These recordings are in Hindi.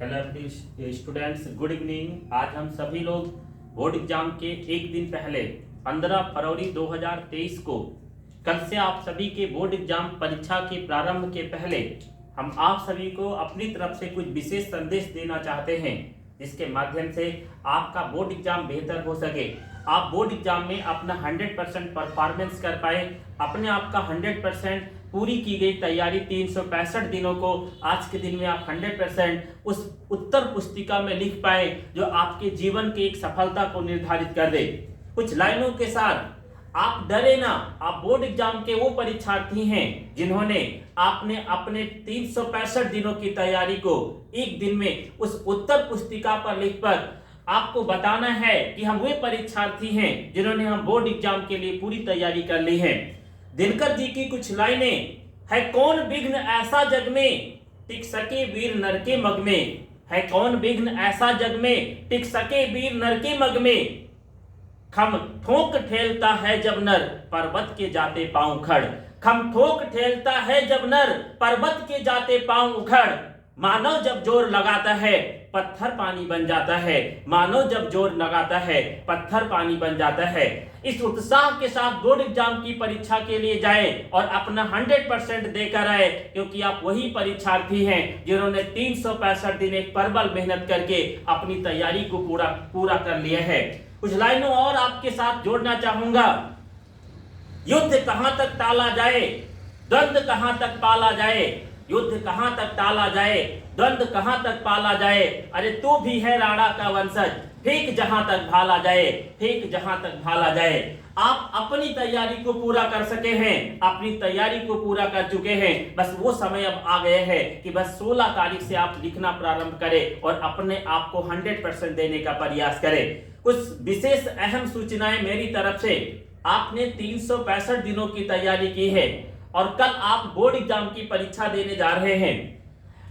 Hello students, good evening. आज हम सभी लोग बोर्ड एग्जाम के एक दिन पहले 15 फरवरी 2023 को कल से आप सभी के बोर्ड एग्जाम परीक्षा के प्रारंभ के पहले हम आप सभी को अपनी तरफ से कुछ विशेष संदेश देना चाहते हैं, जिसके माध्यम से आपका बोर्ड एग्जाम बेहतर हो सके, आप बोर्ड एग्जाम में अपना 100% परफॉर्मेंस कर पाए, अपने आप का 100% पूरी की गई तैयारी 365 दिनों को आज के दिन में आप 100% उस उत्तर पुस्तिका में लिख पाए जो आपके जीवन की एक सफलता को निर्धारित कर दे। कुछ लाइनों के साथ आप डरे ना, आप बोर्ड एग्जाम के वो परीक्षार्थी हैं जिन्होंने आपने अपने 365 दिनों की तैयारी को एक दिन में उस उत्तर पुस्तिका पर लिख कर आपको बताना है कि हम वे परीक्षार्थी हैं जिन्होंने हम बोर्ड एग्जाम के लिए पूरी तैयारी कर ली है। दिनकर जी की कुछ लाइनें है, कौन विघ्न ऐसा जग में टिक सके वीर नर के मग में, है कौन विघ्न ऐसा जग में टिक सके वीर नर के मग में, खम ठोक ठेलता है जब नर पर्वत के जाते पांव उखड़, खम ठोक ठेलता है जब नर पर्वत के जाते पांव उखड़, मानव जब जोर लगाता है पत्थर पानी बन जाता है, मानव जब जोर लगाता है पत्थर पानी बन जाता है। इस उत्साह के साथ बोर्ड एग्जाम की परीक्षा के लिए जाएं और अपना 100% देकर आए, क्योंकि आप वही परीक्षार्थी हैं जिन्होंने 365 दिन एक प्रबल मेहनत करके अपनी तैयारी को पूरा कर लिया है। कुछ लाइनों और आपके साथ जोड़ना चाहूंगा। युद्ध कहां तक टाला जाए, द्वंद्व कहां तक पाला जाए, युद्ध कहां तक टाला जाए, द्वंद्व कहां तक पाला जाए, अरे तू भी है राणा का वंशज, फेंक जहां तक भाला जाए, फेंक जहां तक भाला जाए। आप अपनी तैयारी को पूरा कर सके हैं, अपनी तैयारी को पूरा कर चुके हैं, बस वो समय अब आ गया है कि बस 16 तारीख से आप लिखना प्रारंभ करें और अपने आप को 100% देने का प्रयास करें। कुछ विशेष अहम सूचनाएं मेरी तरफ से। आपने 365 दिनों की तैयारी की है और कल आप बोर्ड एग्जाम की परीक्षा देने जा रहे हैं।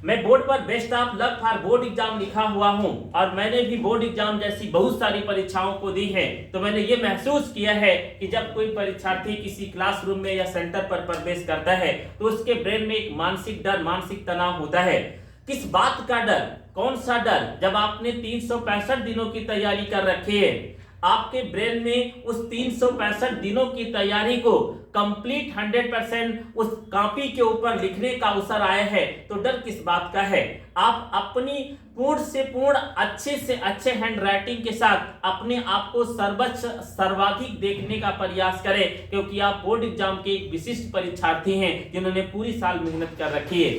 मैं बोर्ड पर best of luck for board exam लिखा हुआ हूं और मैंने भी बोर्ड एग्जाम जैसी बहुत सारी परीक्षाओं को दी है, तो मैंने ये महसूस किया है कि जब कोई परीक्षार्थी किसी क्लासरूम में या सेंटर पर प्रवेश करता है तो उसके ब्रेन में एक मानसिक डर, मानसिक तनाव होता है। किस बात का डर, कौन सा डर? जब आपने 365 दिनों की तैयारी कर रखी है, आपके ब्रेन में उस 365 दिनों की तैयारी को कंप्लीट 100% उस कॉपी के ऊपर लिखने का अवसर आया है, तो डर किस बात का है? आप अपनी पूर्ण से पूर्ण अच्छे से अच्छे हैंड राइटिंग के साथ अपने आप को सर्वाधिक देखने का प्रयास करें, क्योंकि आप बोर्ड एग्जाम के एक विशिष्ट परीक्षार्थी हैं जिन्होंने पूरी साल मेहनत कर रखी है।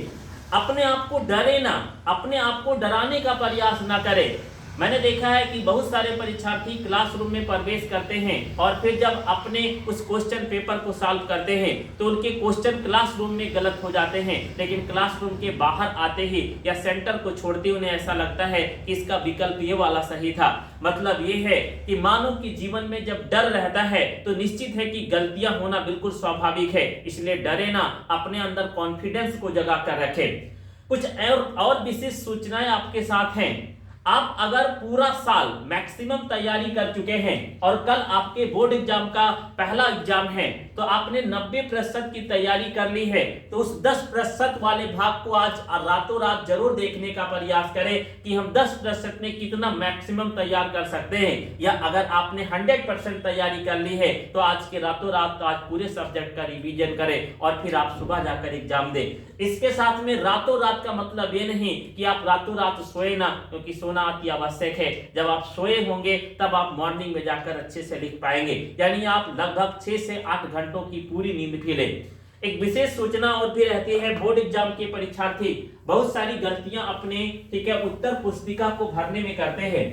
अपने आप को डरे ना, अपने आप को डराने का प्रयास ना करें। मैंने देखा है कि बहुत सारे परीक्षार्थी क्लासरूम में प्रवेश करते हैं और फिर जब अपने उस क्वेश्चन पेपर को सॉल्व करते हैं तो उनके क्वेश्चन क्लासरूम में गलत हो जाते हैं, लेकिन क्लासरूम के बाहर आते ही या सेंटर को छोड़ते उन्हें ऐसा लगता है कि इसका विकल्प ये वाला सही था। मतलब ये है कि मानव के जीवन में जब डर रहता है तो निश्चित है कि गलतियां होना बिल्कुल स्वाभाविक है, इसलिए डरे ना, अपने अंदर कॉन्फिडेंस को जगा कर रखें। कुछ और विशेष सूचनाएं आपके साथ हैं। आप अगर पूरा साल मैक्सिमम तैयारी कर चुके हैं और कल आपके बोर्ड एग्जाम का पहला एग्जाम है, तो आपने 90% की तैयारी कर ली है, तो उस 10% वाले भाग को आज रातों रात जरूर देखने का प्रयास करें कि हम 10% में कितना मैक्सिमम तैयार कर सकते हैं। या अगर आपने 100% तैयारी कर ली है तो आज के रातों रात आज पूरे सब्जेक्ट का रिवीजन करें और फिर आप सुबह जाकर एग्जाम दें। इसके साथ में रातों रात का मतलब ये नहीं कि आप रातों रात सोए ना, क्योंकि सोना अति आवश्यक है। जब आप सोए होंगे तब आप मॉर्निंग में जाकर अच्छे से लिख पाएंगे, यानी आप लगभग 6 से 8 घंटों की पूरी नींद भी लें। एक विशेष सूचना और भी रहती है, बोर्ड एग्जाम के परीक्षार्थी बहुत सारी गलतियां अपने उत्तर पुस्तिका को भरने में करते हैं।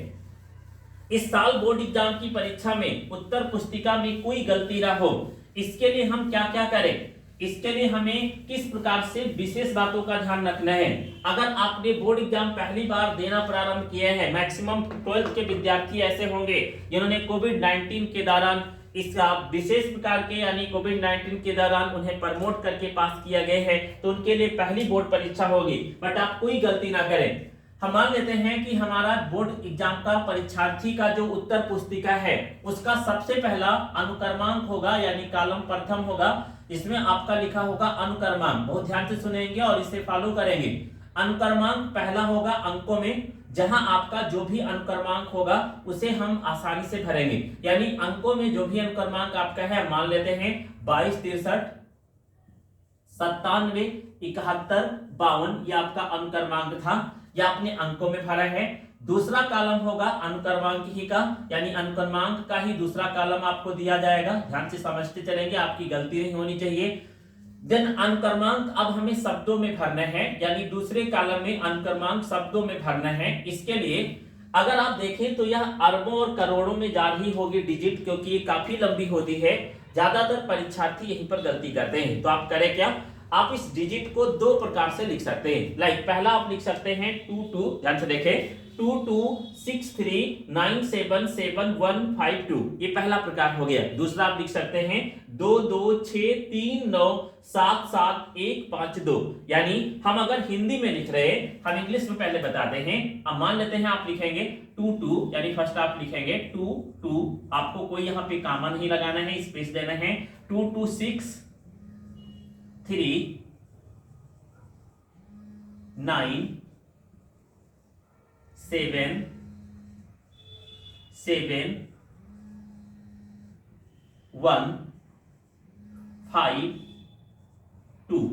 इस साल बोर्ड एग्जाम की परीक्षा में उत्तर पुस्तिका में कोई गलती ना हो, इसके लिए हम क्या क्या करें? इसके लिए हमें किस प्रकार से विशेष बातों का ध्यान रखना है। अगर आपने बोर्ड एग्जाम पहली बार देना प्रारंभ किया है, मैक्सिमम 12th के विद्यार्थी ऐसे होंगे जिन्होंने कोविड-19 के दौरान इस विशेष प्रकार के यानी कोविड-19 के दौरान उन्हें प्रमोट करके पास किया गया है, तो उनके लिए पहली बोर्ड परीक्षा होगी। बट आप कोई गलती ना करें। हम मान लेते हैं कि हमारा बोर्ड एग्जाम का परीक्षार्थी का जो उत्तर पुस्तिका है उसका सबसे पहला अनुक्रमांक होगा, यानी कॉलम प्रथम होगा, इसमें आपका लिखा होगा अनुक्रमांक। बहुत ध्यान से सुनेंगे और इसे फॉलो करेंगे। अनुक्रमांक पहला होगा अंकों में, जहां आपका जो भी अनुक्रमांक होगा उसे हम आसानी से भरेंगे। यानी अंकों में जो भी अनुक्रमांक आपका है, मान लेते हैं 22, 63, 97, 71, 52, ये आपका अनुक्रमांक था, यह आपने अंकों में भरा है। दूसरा कॉलम होगा अनुक्रमांक ही का, यानी अनुक्रमांक का ही दूसरा कॉलम आपको दिया जाएगा। ध्यान से समझते चलेंगे, आपकी गलती नहीं होनी चाहिए। देन अनुक्रमांक अब हमें शब्दों में भरना है, यानी दूसरे कॉलम में अनुक्रमांक शब्दों में भरना है। इसके लिए अगर आप देखें तो यह अरबों और करोड़ों में जा रही होगी डिजिट, क्योंकि ये काफी लंबी होती है। ज्यादातर परीक्षार्थी यहीं पर गलती करते हैं। तो आप करें क्या, आप इस डिजिट को दो प्रकार से लिख सकते हैं। लाइक पहला आप लिख सकते हैं 22, ध्यान से देखें, 2263977152, ये पहला प्रकार हो गया। दूसरा आप लिख सकते हैं 2263977152, यानी हम अगर हिंदी में लिख रहे हैं, हम इंग्लिश में पहले बताते हैं। अब मान लेते हैं आप लिखेंगे 22, यानी फर्स्ट आप लिखेंगे 22, आपको कोई यहाँ पे कामा नहीं लगाना है, स्पेस देना है। 2263977152।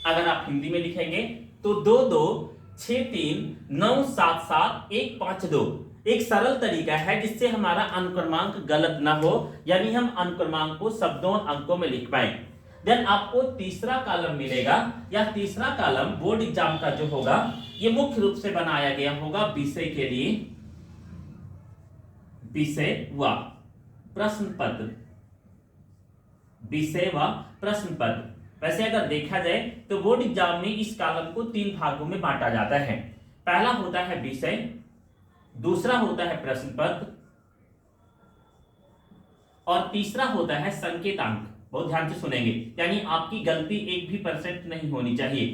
अगर आप हिंदी में लिखेंगे तो 2263977152 एक सरल तरीका है जिससे हमारा अनुक्रमांक गलत ना हो, यानी हम अनुक्रमांक को शब्दों और अंकों में लिख पाए। देन आपको तीसरा कॉलम मिलेगा, या तीसरा कॉलम बोर्ड एग्जाम का जो होगा, ये मुख्य रूप से बनाया गया होगा विषय के लिए, विषय व प्रश्न पत्र, विषय व प्रश्न पत्र। वैसे अगर देखा जाए तो बोर्ड एग्जाम में इस कॉलम को 3 भागों में बांटा जाता है। पहला होता है विषय, दूसरा होता है प्रश्न पत्र, और तीसरा होता है संकेतांक। बहुत ध्यान से सुनेंगे, यानी आपकी गलती 1 भी % नहीं होनी चाहिए।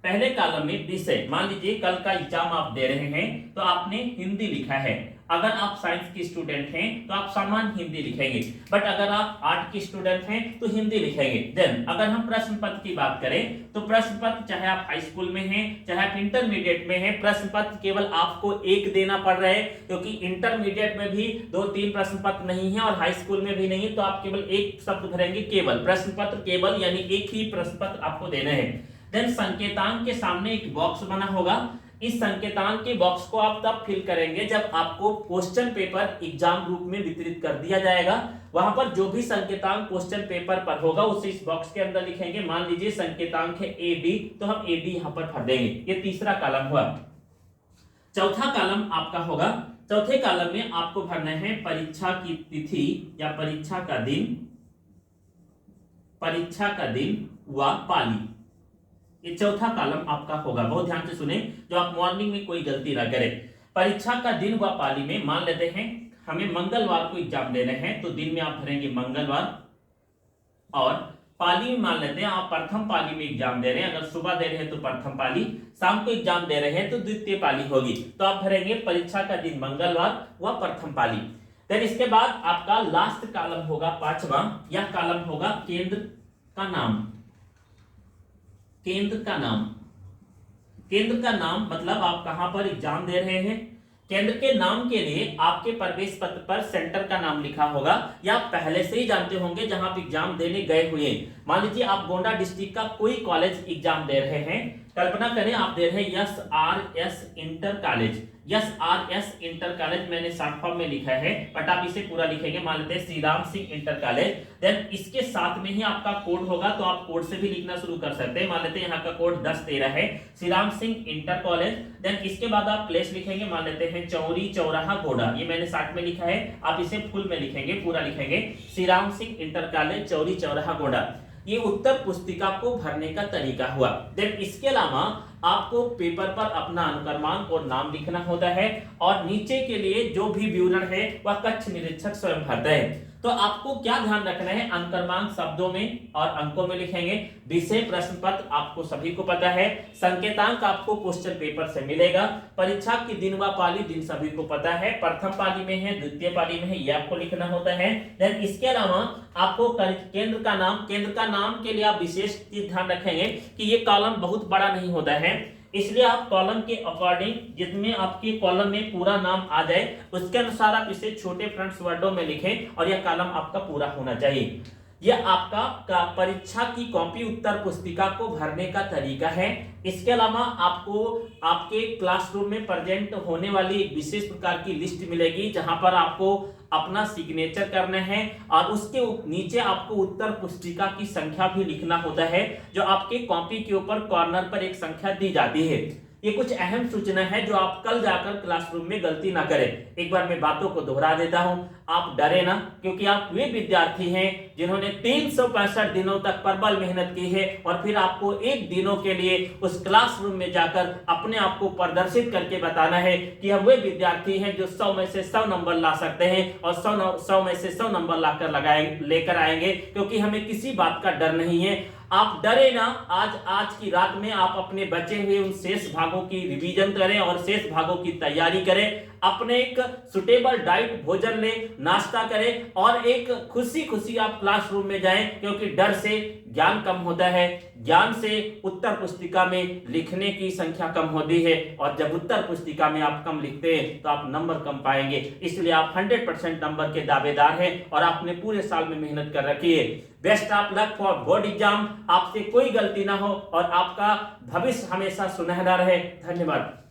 पहले कॉलम में विषय, मान लीजिए कल का एग्जाम आप दे रहे हैं तो आपने हिंदी लिखा है। अगर आप साइंस के स्टूडेंट हैं तो आप सामान्य हिंदी लिखेंगे, बट अगर आप आर्ट के स्टूडेंट हैं तो हिंदी लिखेंगे। देन अगर हम प्रश्न पत्र की बात करें तो प्रश्न पत्र चाहे आप हाई स्कूल में हैं, चाहे आप इंटरमीडिएट में हैं, प्रश्न पत्र केवल आपको 1 देना पड़ रहा है, क्योंकि इंटरमीडिएट में भी 2-3 प्रश्न पत्र नहीं है और हाई स्कूल में भी नहीं है। तो आप केवल 1 शब्द भरेंगे, केवल प्रश्न पत्र, केवल, यानी 1 ही प्रश्न पत्र आपको देना है। देन संकेतांक के सामने एक बॉक्स बना होगा। इस संकेतांक के बॉक्स को आप तब फिल करेंगे जब आपको क्वेश्चन पेपर एग्जाम रूप में वितरित कर दिया जाएगा। वहां पर जो भी संकेतांक क्वेश्चन पेपर पर होगा उसे इस बॉक्स के अंदर लिखेंगे। मान लीजिए संकेतांक है AB, तो हम AB यहां पर भर देंगे। ये तीसरा कॉलम हुआ। चौथा कॉलम आपका होगा, चौथे कॉलम में आपको भरना है परीक्षा की तिथि या परीक्षा का दिन, परीक्षा का दिन व पाली। ये चौथा कॉलम आपका होगा। बहुत ध्यान से सुने, जो आप मॉर्निंग में कोई गलती ना करें। परीक्षा का दिन व पाली में मान लेते हैं हमें मंगलवार को एग्जाम देना है, तो दिन में आप भरेंगे मंगलवार, और पाली में मान लेते हैं आप प्रथम पाली में एग्जाम दे रहे हैं। अगर सुबह दे रहे हैं तो प्रथम पाली, शाम को एग्जाम दे रहे हैं तो द्वितीय पाली होगी। तो आप भरेंगे परीक्षा का दिन मंगलवार व प्रथम पाली। देन इसके बाद आपका लास्ट कॉलम होगा 5वां, यह कॉलम होगा केंद्र का नाम। केंद्र का नाम, केंद्र का नाम मतलब आप कहां पर एग्जाम दे रहे हैं। केंद्र के नाम के लिए आपके प्रवेश पत्र पर सेंटर का नाम लिखा होगा, या आप पहले से ही जानते होंगे जहां आप एग्जाम देने गए हुए। मान लीजिए आप गोंडा डिस्ट्रिक्ट का कोई कॉलेज एग्जाम दे रहे हैं। कल्पना करें आप दे रहे हैं SRS inter college. SRS inter college मैंने शॉर्ट फॉर्म में लिखा है, बट आप इसे पूरा लिखेंगे। मान लेते हैं Shri Ram Singh inter college. Then इसके साथ में ही आपका कोड होगा, तो आप कोड से भी लिखना शुरू कर सकते हैं। मान लेते हैं यहाँ का कोड 1013 है, Shri Ram Singh inter college. Then इसके बाद आप प्लेस लिखेंगे, मान लेते हैं चौरी चौराहा गोड़ा। ये मैंने शॉर्ट में लिखा है, आप इसे फुल में लिखेंगे, पूरा लिखेंगे, श्री राम सिंह इंटर कॉलेज चौरी चौराहा गोड़ा। ये उत्तर पुस्तिका को भरने का तरीका हुआ। देन इसके अलावा आपको पेपर पर अपना अनुक्रमांक और नाम लिखना होता है, और नीचे के लिए जो भी विवरण है वह कक्ष निरीक्षक स्वयं भरता है। तो आपको क्या ध्यान रखना है, अनुक्रमांक शब्दों में और अंकों में लिखेंगे। विषय प्रश्न पत्र आपको सभी को पता है। संकेतांक आपको क्वेश्चन पेपर से मिलेगा। परीक्षा की दिन व पाली दिन सभी को पता है, प्रथम पाली में है, द्वितीय पाली में है, ये आपको लिखना होता है। देन इसके अलावा आपको केंद्र का नाम, केंद्र का नाम के लिए आप विशेष चीज ध्यान रखेंगे कि ये कॉलम बहुत बड़ा नहीं होता है। इसलिए आप कॉलम के अकॉर्डिंग जिसमें आपके कॉलम में पूरा नाम आ जाए उसके अनुसार आप इसे छोटे फ्रंट वर्डों में लिखें और यह कॉलम आपका पूरा होना चाहिए। यह आपका परीक्षा की कॉपी उत्तर पुस्तिका को भरने का तरीका है। इसके अलावा आपको आपके क्लासरूम में प्रेजेंट होने वाली एक विशेष प्रकार की लिस्ट मिलेगी जहां पर आपको अपना सिग्नेचर करना है और उसके नीचे आपको उत्तर पुस्तिका की संख्या भी लिखना होता है जो आपके कॉपी के ऊपर कॉर्नर पर एक संख्या दी जाती है। ये कुछ अहम सूचना है जो आप कल जाकर क्लासरूम में गलती ना करें। एक बार मैं बातों को दोहरा देता हूं, आप डरे ना, क्योंकि आप वे विद्यार्थी हैं जिन्होंने 365 दिनों तक प्रबल मेहनत की है और फिर आपको एक दिनों के लिए उस क्लासरूम में जाकर अपने आप को प्रदर्शित करके बताना है कि हम वे विद्यार्थी हैं जो 100 में से 100 नंबर ला सकते हैं और 100 में से 100 नंबर लेकर आएंगे, क्योंकि हमें किसी बात का डर नहीं है। आप डरे ना, आज की रात में आप अपने बचे हुए उन शेष भागों की रिवीजन करें और शेष भागों की तैयारी करें। अपने एक सुटेबल डाइट भोजन लें, नाश्ता करें और एक खुशी खुशी आप क्लासरूम में जाएं, क्योंकि डर से ज्ञान कम होता है, ज्ञान से उत्तर पुस्तिका में लिखने की संख्या कम होती है और जब उत्तर पुस्तिका में आप कम लिखते हैं तो आप नंबर कम पाएंगे। इसलिए आप 100% नंबर के दावेदार हैं और आपने पूरे साल में मेहनत कर रखी है। Best of luck for board exam. आपसे कोई गलती ना हो और आपका भविष्य हमेशा सुनहरा रहे। धन्यवाद।